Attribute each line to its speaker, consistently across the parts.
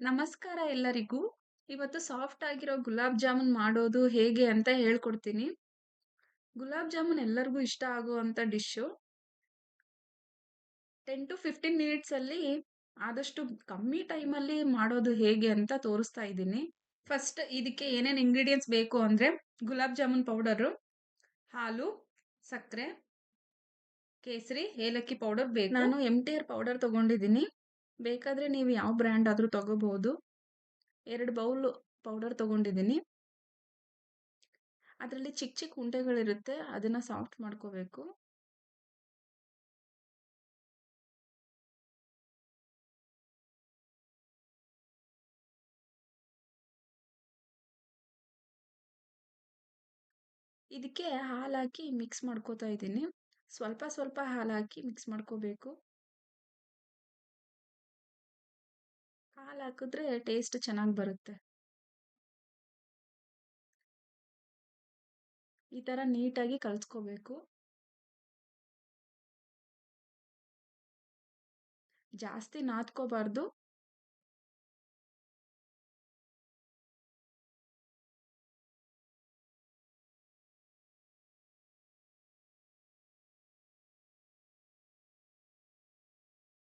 Speaker 1: ನಮಸ್ಕಾರ ಎಲ್ಲರಿಗೂ. ಇವತ್ತು ಸಾಫ್ಟ್ ಆಗಿರೋ ಗುಲಾಬ್ ಜಾಮೂನ್ ಮಾಡೋದು ಹೇಗೆ ಅಂತ ಹೇಳ್ಕೊಡ್ತೀನಿ. ಗುಲಾಬ್ ಜಾಮೂನ್ ಎಲ್ಲರಿಗೂ ಇಷ್ಟ ಆಗುವಂತ ಡಿಶ್ಶು. 10 ಟು 15 ಮಿನಿಟ್ಸ್ ಅಲ್ಲಿ ಆದಷ್ಟು ಕಮ್ಮಿ ಟೈಮಲ್ಲಿ ಮಾಡೋದು ಹೇಗೆ ಅಂತ ತೋರಿಸ್ತಾ ಇದ್ದೀನಿ. ಫಸ್ಟ್ ಇದಕ್ಕೆ ಏನೇನ್ ಇಂಗ್ರೀಡಿಯೆಂಟ್ಸ್ ಬೇಕು ಅಂದ್ರೆ ಗುಲಾಬ್ ಜಾಮೂನ್ ಪೌಡರು, ಹಾಲು, ಸಕ್ಕರೆ, ಕೇಸರಿ, ಏಲಕ್ಕಿ ಪೌಡರ್ ಬೇಕು. ನಾನು MTR ಪೌಡರ್ ತಗೊಂಡಿದ್ದೀನಿ. ಬೇಕಾದ್ರೆ ನೀವು ಯಾವ ಬ್ರ್ಯಾಂಡ್ ಆದ್ರೂ ತಗೋಬಹುದು. 2 ಬೌಲ್ ಪೌಡರ್ ತಗೊಂಡಿದ್ದೀನಿ. ಅದರಲ್ಲಿ ಚಿಕ್ಕ ಚಿಕ್ಕ ಉಂಡೆಗಳಿರುತ್ತೆ, ಅದನ್ನ ಸಾಫ್ಟ್ ಮಾಡ್ಕೋಬೇಕು. ಇದಕ್ಕೆ ಹಾಲು ಹಾಕಿ ಮಿಕ್ಸ್ ಮಾಡ್ಕೋತಾ ಇದ್ದೀನಿ. ಸ್ವಲ್ಪ ಸ್ವಲ್ಪ ಹಾಲು ಹಾಕಿ ಮಿಕ್ಸ್ ಮಾಡ್ಕೋಬೇಕು. ಹಾಲು ಹಾಕಿದ್ರೆ ಟೇಸ್ಟ್ ಚೆನ್ನಾಗಿ ಬರುತ್ತೆ. ಈ ತರ ನೀಟಾಗಿ ಕಲ್ಸ್ಕೋಬೇಕು. ಜಾಸ್ತಿ ನಾದ್ಕೋಬಾರ್ದು.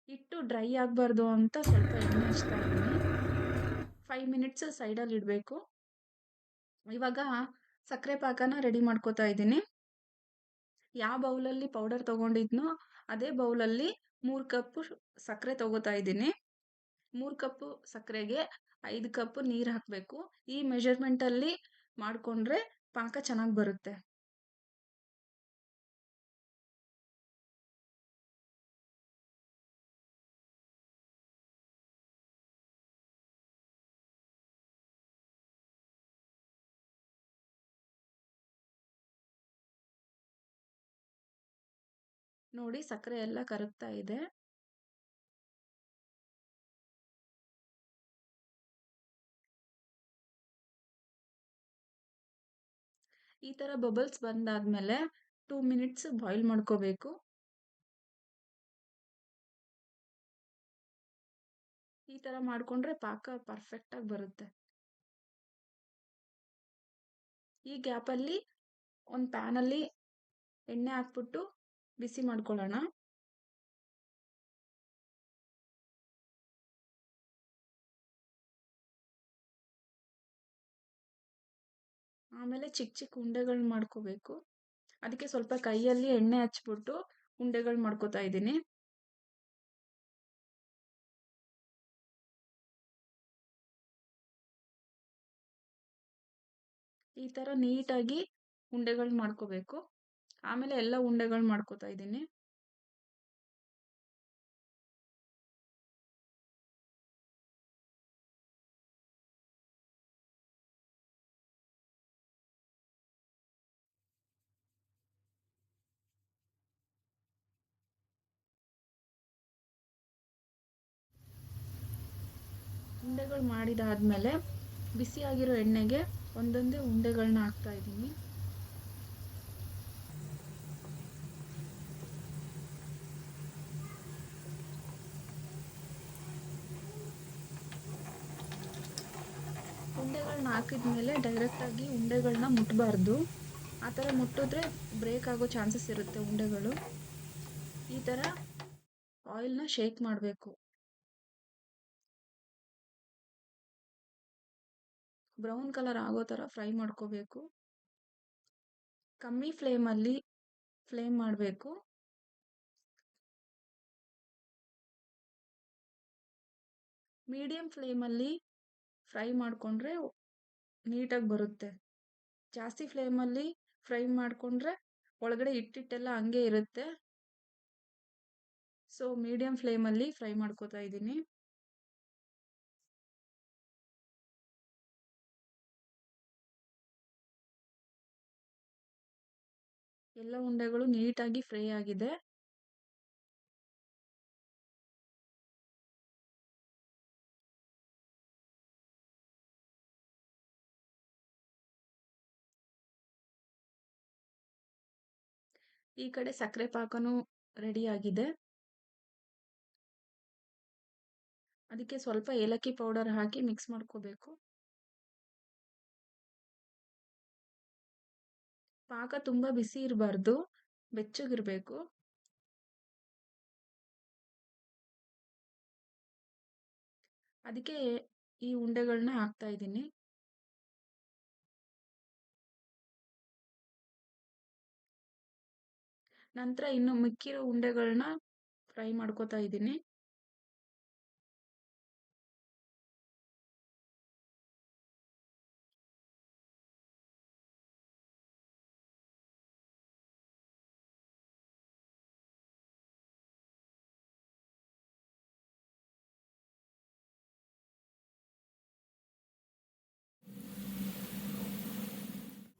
Speaker 1: ಹಿಟ್ಟು ಡ್ರೈ ಆಗಬಾರ್ದು ಅಂತ ಸ್ವಲ್ಪ ಎಣ್ಣೆ ಹಚ್ತಾ ಇದ್ದೀನಿ. 5 ಮಿನಿಟ್ಸ್ ಸೈಡಲ್ಲಿ ಇಡಬೇಕು. ಇವಾಗ ಸಕ್ಕರೆ ಪಾಕನ ರೆಡಿ ಮಾಡ್ಕೋತಾ ಇದ್ದೀನಿ. ಯಾವ ಬೌಲಲ್ಲಿ ಪೌಡರ್ ತಗೊಂಡಿದ್ನೋ ಅದೇ ಬೌಲಲ್ಲಿ 3 ಕಪ್ ಸಕ್ಕರೆ ತಗೋತಾ ಇದ್ದೀನಿ. 3 ಕಪ್ ಸಕ್ಕರೆಗೆ 5 ಕಪ್ ನೀರು ಹಾಕಬೇಕು. ಈ ಮೆಜರ್ಮೆಂಟ್ ಅಲ್ಲಿ ಮಾಡ್ಕೊಂಡ್ರೆ ಪಾಕ ಚೆನ್ನಾಗಿ ಬರುತ್ತೆ. ನೋಡಿ ಸಕ್ಕರೆ ಎಲ್ಲ ಕರಗ್ತಾ ಇದೆ. ಈ ತರ ಬಬಲ್ಸ್ ಬಂದಾದ್ಮೇಲೆ 2 ಮಿನಿಟ್ಸ್ ಬಾಯ್ಲ್ ಮಾಡ್ಕೋಬೇಕು. ಈ ತರ ಮಾಡ್ಕೊಂಡ್ರೆ ಪಾಕ ಪರ್ಫೆಕ್ಟ್ ಆಗಿ ಬರುತ್ತೆ. ಈ ಗ್ಯಾಪ್ ಅಲ್ಲಿ ಒಂದು ಪ್ಯಾನ್ ಅಲ್ಲಿ ಎಣ್ಣೆ ಹಾಕ್ಬಿಟ್ಟು ಬಿಸಿ ಮಾಡ್ಕೊಳ್ಳೋಣ. ಆಮೇಲೆ ಚಿಕ್ಕ ಚಿಕ್ಕ ಉಂಡೆಗಳು ಮಾಡ್ಕೋಬೇಕು. ಅದಕ್ಕೆ ಸ್ವಲ್ಪ ಕೈಯಲ್ಲಿ ಎಣ್ಣೆ ಹಚ್ಬಿಟ್ಟು ಉಂಡೆಗಳು ಮಾಡ್ಕೋತಾ ಇದ್ದೀನಿ. ಈ ತರ ನೀಟಾಗಿ ಉಂಡೆಗಳು ಮಾಡ್ಕೋಬೇಕು. ಆಮೇಲೆ ಎಲ್ಲ ಉಂಡೆಗಳು ಮಾಡ್ಕೋತಾ ಇದ್ದೀನಿ. ಉಂಡೆಗಳು ಮಾಡಿದಾದ್ಮೇಲೆ ಬಿಸಿಯಾಗಿರೋ ಎಣ್ಣೆಗೆ ಒಂದೊಂದೇ ಉಂಡೆಗಳನ್ನ ಹಾಕ್ತಾ ಇದ್ದೀನಿ. ಉಂಡೆಗಳನ್ನ ಹಾಕಿದ್ಮೇಲೆ ಡೈರೆಕ್ಟಾಗಿ ಉಂಡೆಗಳನ್ನ ಮುಟ್ಬಾರ್ದು. ಆ ಥರ ಮುಟ್ಟಿದ್ರೆ ಬ್ರೇಕ್ ಆಗೋ ಚಾನ್ಸಸ್ ಇರುತ್ತೆ ಉಂಡೆಗಳು. ಈ ಥರ ಆಯಿಲ್ನ ಶೇಕ್ ಮಾಡಬೇಕು. ಬ್ರೌನ್ ಕಲರ್ ಆಗೋ ಥರ ಫ್ರೈ ಮಾಡ್ಕೋಬೇಕು. ಕಮ್ಮಿ ಫ್ಲೇಮಲ್ಲಿ ಫ್ಲೇಮ್ ಮಾಡಬೇಕು. ಮೀಡಿಯಂ ಫ್ಲೇಮಲ್ಲಿ ಫ್ರೈ ಮಾಡಿಕೊಂಡ್ರೆ ನೀಟಾಗಿ ಬರುತ್ತೆ. ಜಾಸ್ತಿ ಫ್ಲೇಮಲ್ಲಿ ಫ್ರೈ ಮಾಡಿಕೊಂಡ್ರೆ ಒಳಗಡೆ ಹಿಟ್ಟಿಟ್ಟೆಲ್ಲ ಹಂಗೆ ಇರುತ್ತೆ. ಸೊ ಮೀಡಿಯಂ ಫ್ಲೇಮಲ್ಲಿ ಫ್ರೈ ಮಾಡ್ಕೋತಾ ಇದ್ದೀನಿ. ಎಲ್ಲ ಉಂಡೆಗಳು ನೀಟಾಗಿ ಫ್ರೈ ಆಗಿದೆ. ಈ ಕಡೆ ಸಕ್ಕರೆ ಪಾಕನೂ ರೆಡಿ ಆಗಿದೆ. ಅದಕ್ಕೆ ಸ್ವಲ್ಪ ಏಲಕ್ಕಿ ಪೌಡರ್ ಹಾಕಿ ಮಿಕ್ಸ್ ಮಾಡ್ಕೋಬೇಕು. ಪಾಕ ತುಂಬ ಬಿಸಿ ಇರಬಾರ್ದು, ಬೆಚ್ಚಗಿರಬೇಕು. ಅದಕ್ಕೆ ಈ ಉಂಡೆಗಳನ್ನ ಹಾಕ್ತಾ ಇದ್ದೀನಿ. ನಂತರ ಇನ್ನು ಮಿಕ್ಕಿರೋ ಉಂಡೆಗಳನ್ನ ಫ್ರೈ ಮಾಡ್ಕೋತಾ ಇದ್ದೀನಿ.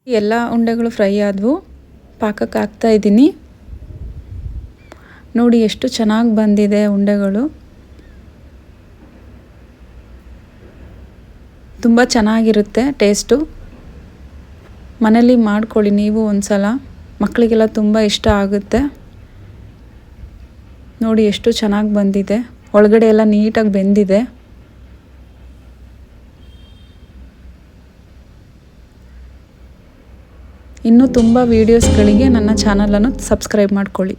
Speaker 1: ಎಲ್ಲ ಉಂಡೆಗಳು ಫ್ರೈ ಆದವು. ಪಾಕಕ್ಕೆ ಹಾಕ್ತಾ ಇದ್ದೀನಿ. ನೋಡಿ ಎಷ್ಟು ಚೆನ್ನಾಗಿ ಬಂದಿದೆ ಉಂಡೆಗಳು. ತುಂಬ ಚೆನ್ನಾಗಿರುತ್ತೆ ಟೇಸ್ಟು. ಮನೇಲಿ ಮಾಡ್ಕೊಳ್ಳಿ ನೀವು ಒಂದ್ಸಲ, ಮಕ್ಕಳಿಗೆಲ್ಲ ತುಂಬ ಇಷ್ಟ ಆಗುತ್ತೆ. ನೋಡಿ ಎಷ್ಟು ಚೆನ್ನಾಗಿ ಬಂದಿದೆ, ಒಳಗಡೆ ಎಲ್ಲ ನೀಟಾಗಿ ಬೆಂದಿದೆ. ಇನ್ನೂ ತುಂಬ ವೀಡಿಯೋಸ್ಗಳಿಗೆ ನನ್ನ ಚಾನಲನ್ನು ಸಬ್ಸ್ಕ್ರೈಬ್ ಮಾಡ್ಕೊಳ್ಳಿ.